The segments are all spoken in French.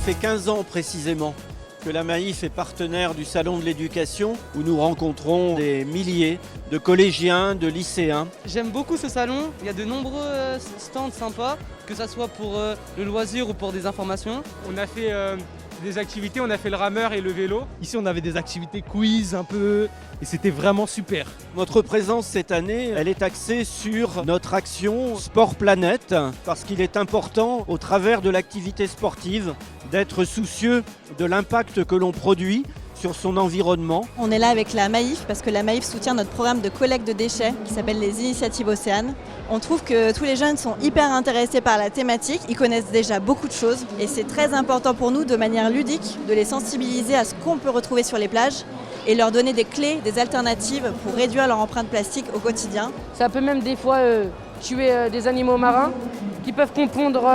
fait 15 ans précisément que la Maïf est partenaire du Salon de l'éducation où nous rencontrons des milliers de collégiens, de lycéens. J'aime beaucoup ce salon, il y a de nombreux stands sympas, que ce soit pour le loisir ou pour des informations. On a fait des activités, on a fait le rameur et le vélo. Ici on avait des activités quiz un peu et c'était vraiment super. Notre présence cette année, elle est axée sur notre action Sport Planète parce qu'il est important au travers de l'activité sportive d'être soucieux de l'impact que l'on produit sur son environnement. On est là avec la Maïf parce que la Maïf soutient notre programme de collecte de déchets qui s'appelle les Initiatives Océane. On trouve que tous les jeunes sont hyper intéressés par la thématique, ils connaissent déjà beaucoup de choses et c'est très important pour nous de manière ludique de les sensibiliser à ce qu'on peut retrouver sur les plages et leur donner des clés, des alternatives pour réduire leur empreinte plastique au quotidien. Ça peut même des fois tuer des animaux marins qui peuvent confondre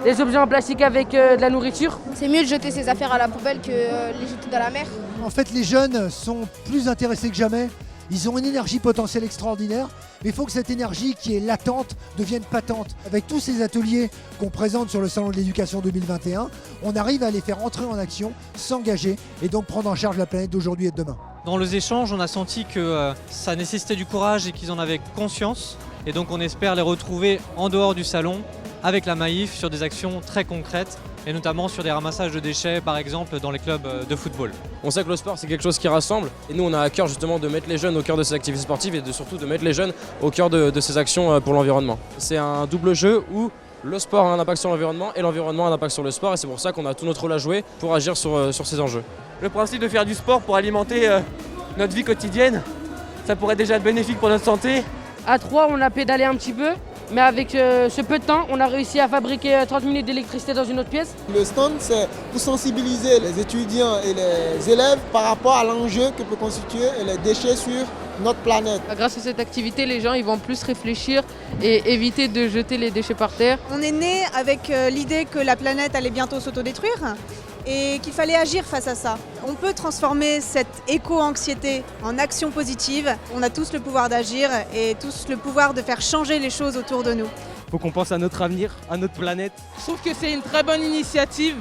les objets en plastique avec de la nourriture. C'est mieux de jeter ses affaires à la poubelle que les jeter dans la mer. En fait, les jeunes sont plus intéressés que jamais. Ils ont une énergie potentielle extraordinaire, mais il faut que cette énergie qui est latente devienne patente. Avec tous ces ateliers qu'on présente sur le Salon de l'éducation 2021, on arrive à les faire entrer en action, s'engager et donc prendre en charge la planète d'aujourd'hui et de demain. Dans les échanges, on a senti que ça nécessitait du courage et qu'ils en avaient conscience. Et donc on espère les retrouver en dehors du salon avec la Maïf sur des actions très concrètes et notamment sur des ramassages de déchets par exemple dans les clubs de football. On sait que le sport c'est quelque chose qui rassemble et nous on a à cœur justement de mettre les jeunes au cœur de ces activités sportives et surtout de mettre les jeunes au cœur de ces actions pour l'environnement. C'est un double jeu où le sport a un impact sur l'environnement et l'environnement a un impact sur le sport et c'est pour ça qu'on a tout notre rôle à jouer pour agir sur ces enjeux. Le principe de faire du sport pour alimenter notre vie quotidienne, ça pourrait déjà être bénéfique pour notre santé. À 3, on a pédalé un petit peu, mais avec ce peu de temps, on a réussi à fabriquer 30 minutes d'électricité dans une autre pièce. Le stand, c'est pour sensibiliser les étudiants et les élèves par rapport à l'enjeu que peut constituer les déchets sur notre planète. Grâce à cette activité, les gens ils vont plus réfléchir et éviter de jeter les déchets par terre. On est né avec l'idée que la planète allait bientôt s'autodétruire et qu'il fallait agir face à ça. On peut transformer cette éco-anxiété en action positive. On a tous le pouvoir d'agir et tous le pouvoir de faire changer les choses autour de nous. Il faut qu'on pense à notre avenir, à notre planète. Je trouve que c'est une très bonne initiative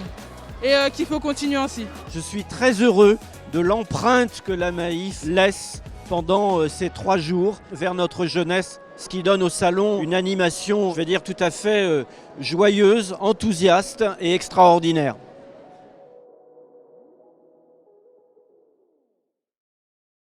et qu'il faut continuer ainsi. Je suis très heureux de l'empreinte que la Maïf laisse pendant ces 3 jours vers notre jeunesse, ce qui donne au salon une animation, je vais dire, tout à fait joyeuse, enthousiaste et extraordinaire.